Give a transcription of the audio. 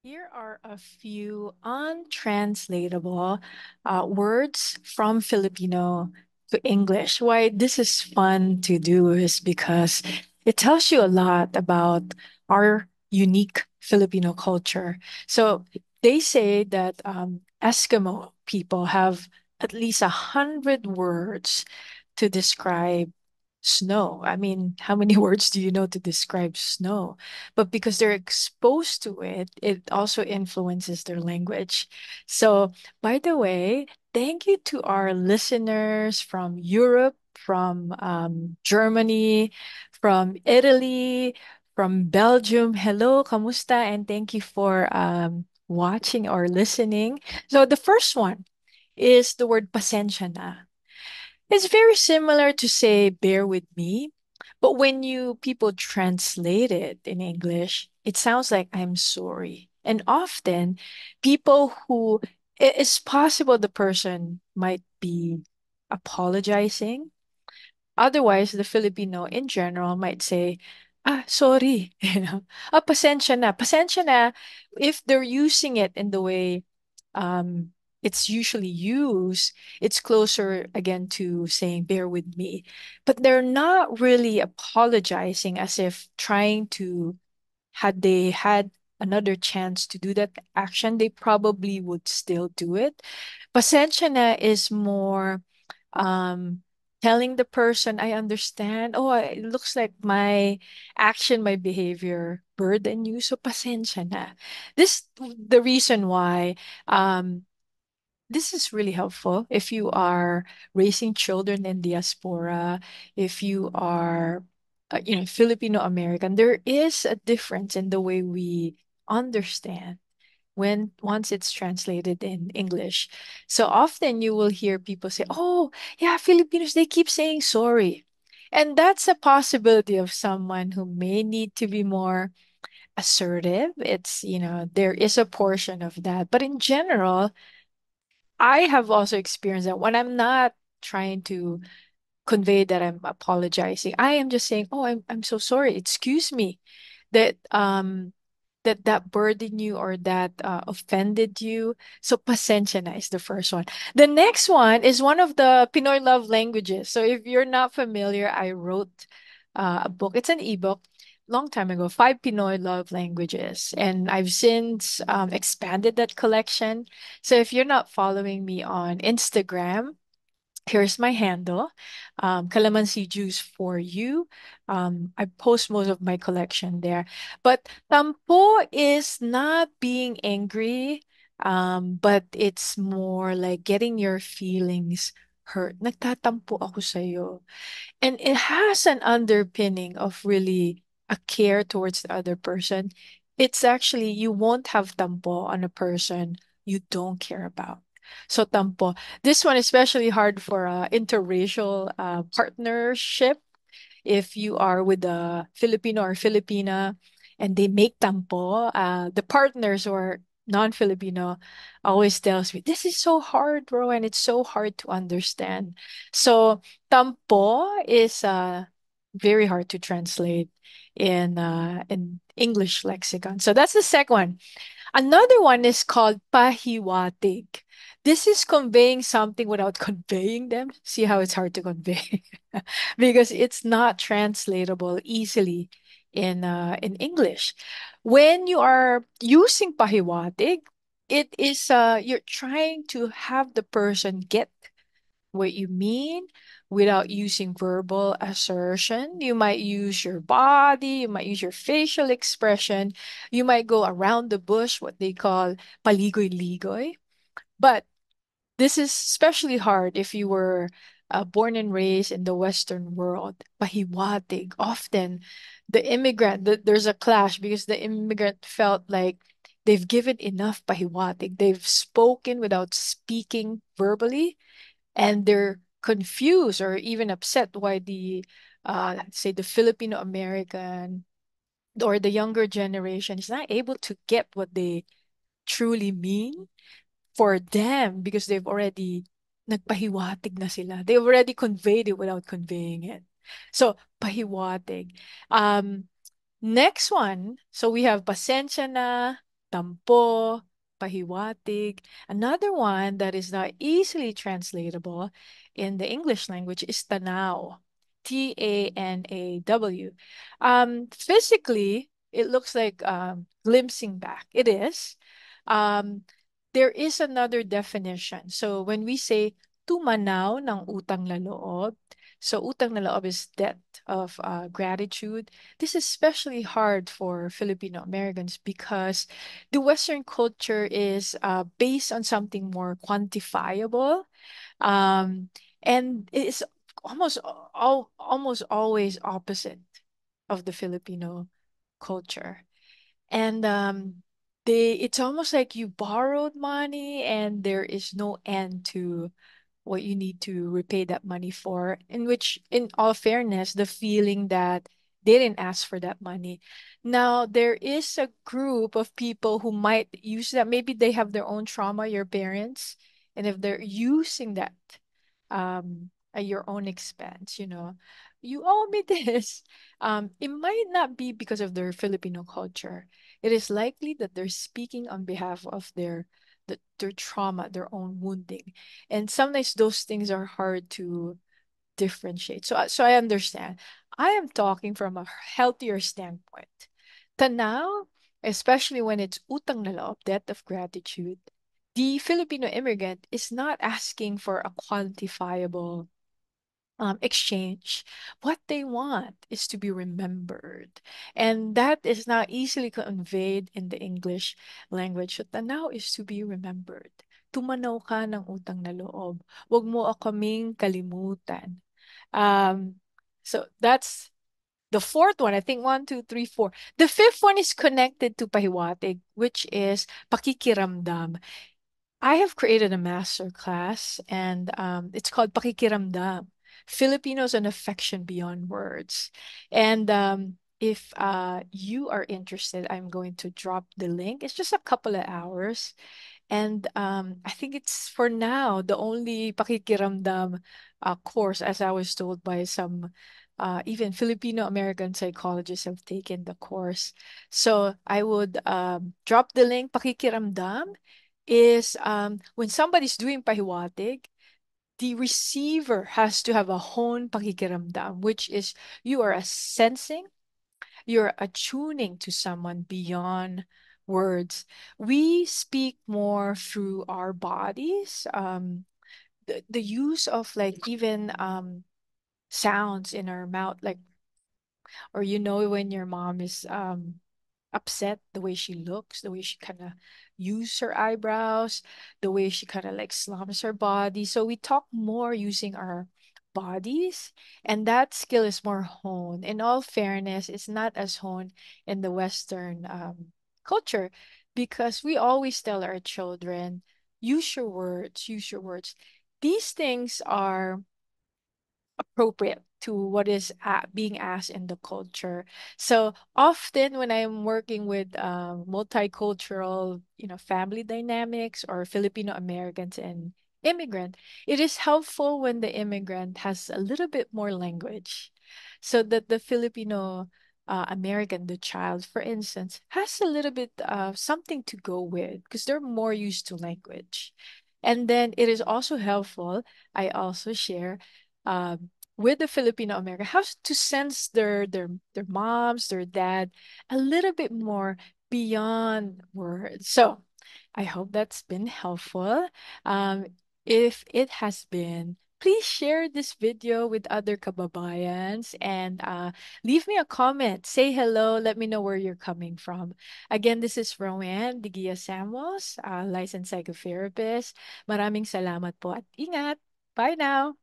Here are a few untranslatable words from Filipino to English. Why this is fun to do is because it tells you a lot about our unique Filipino culture. So they say that Eskimo people have at least 100 words to describe snow. I mean, how many words do you know to describe snow? But because they're exposed to it, it also influences their language. So, by the way, thank you to our listeners from Europe, from Germany, from Italy, from Belgium. Hello, kamusta? And thank you for watching or listening. So, the first one is the word pasensya na. It's very similar to say bear with me, but when you people translate it in English, it sounds like I'm sorry. And often people who it's possible the person might be apologizing. Otherwise, the Filipino in general might say, sorry, pasensya na. Pasensya na, if they're using it in the way um, it's usually used, it's closer again to saying, bear with me. But they're not really apologizing as if trying to, had they had another chance to do that action, they probably would still do it. Pasensya na is more um, telling the person, I understand. Oh, it looks like my action, my behavior burden you. So pasensya na. This the reason why um, this is really helpful if you are raising children in diaspora, if you are, Filipino American. There is a difference in the way we understand when once it's translated in English. So often you will hear people say, "Oh, yeah, Filipinos they keep saying sorry." And that's a possibility of someone who may need to be more assertive. There is a portion of that. But in general, I have also experienced that when I'm not trying to convey that I'm apologizing, I am just saying, "Oh, I'm so sorry. Excuse me that that burdened you or that offended you." So pasensya na is the first one. The next one is one of the Pinoy love languages. So if you're not familiar, I wrote a book. It's an ebook long time ago, Five Pinoy Love Languages. And I've since expanded that collection. So if you're not following me on Instagram, here's my handle, Calamansi Juice for you. I post most of my collection there. But tampo is not being angry, but it's more like getting your feelings hurt. Nagtatampo ako sa'yo. And it has an underpinning of really a care towards the other person. It's actually, you won't have tampo on a person you don't care about. So tampo. This one especially hard for interracial partnership. If you are with a Filipino or Filipina and they make tampo, the partners or non-Filipino always tells me, this is so hard, bro, and it's so hard to understand. So tampo is very hard to translate in English lexicon. So that's the second one. Another one is called pahiwatig. This is conveying something without conveying them. See how it's hard to convey because it's not translatable easily in English. When you are using pahiwatig, it is you're trying to have the person get what you mean without using verbal assertion. You might use your body, you might use your facial expression, you might go around the bush, what they call paligoy-ligoy. But this is especially hard if you were born and raised in the Western world. Pahiwatig. Often, there's a clash because the immigrant felt like they've given enough pahiwatig. They've spoken without speaking verbally and they're confused or even upset why say the Filipino American or the younger generation is not able to get what they truly mean for them because they've already nagpahiwatig na sila. They've already conveyed it without conveying it. So, pahiwatig. Um, Next one. So we have pasensya na. tampo, pahiwatig. Another one that is not easily translatable in the English language is tanaw. Tanaw. Physically, it looks like glimpsing back. It is. Um, there is another definition. So when we say tumanaw ng utang na loob, so utang na loob is debt of gratitude. This is especially hard for Filipino Americans because the Western culture is based on something more quantifiable, um, and it's almost always opposite of the Filipino culture. And it's almost like you borrowed money and there is no end to what you need to repay that money for, in which, in all fairness, the feeling that they didn't ask for that money. Now, there is a group of people who might use that. Maybe they have their own trauma, your parents, and if they're using that at your own expense, you owe me this. It might not be because of their Filipino culture. It is likely that they're speaking on behalf of their trauma, their own wounding. And sometimes those things are hard to differentiate. So I understand. I am talking from a healthier standpoint. Tanaw, especially when it's utang na loob, debt of gratitude, the Filipino immigrant is not asking for a quantifiable exchange. What they want is to be remembered. And that is not easily conveyed in the English language. So tanaw is to be remembered. Tumanaw ka ng utang na loob. Huwag mo ako kaming kalimutan. Um, so that's the fourth one. I think one, two, three, four. The fifth one is connected to pahiwatig, which is pakikiramdam. I have created a master class and it's called Pakikiramdam, Filipinos and Affection Beyond Words. And if you are interested, I'm going to drop the link. It's just a couple of hours. And I think it's for now the only pakikiramdam course, as I was told by some even Filipino American psychologists have taken the course. So I would drop the link. Pakikiramdam is when somebody's doing pahiwatig, the receiver has to have a honed pakikiramdam, which is you are sensing, you're attuning to someone beyond words. We speak more through our bodies. The use of like even sounds in our mouth, like, or when your mom is upset, the way she looks, the way she kind of use her eyebrows, the way she kind of like slumps her body. So we talk more using our bodies, and that skill is more honed. In all fairness, it's not as honed in the Western culture because we always tell our children, use your words, use your words. These things are appropriate to what is being asked in the culture. So often when I'm working with multicultural, family dynamics or Filipino Americans and immigrant, it is helpful when the immigrant has a little bit more language, so that the Filipino American, the child, for instance, has a little bit something to go with because they're more used to language. And then it is also helpful. I also share with the Filipino American how to sense their moms, their dad a little bit more beyond words. So I hope that's been helpful. Um, if it has been, please share this video with other kababayans and leave me a comment. Say hello. Let me know where you're coming from. Again, this is Roanne Digia Samos, licensed psychotherapist. Maraming salamat po at ingat. Bye now.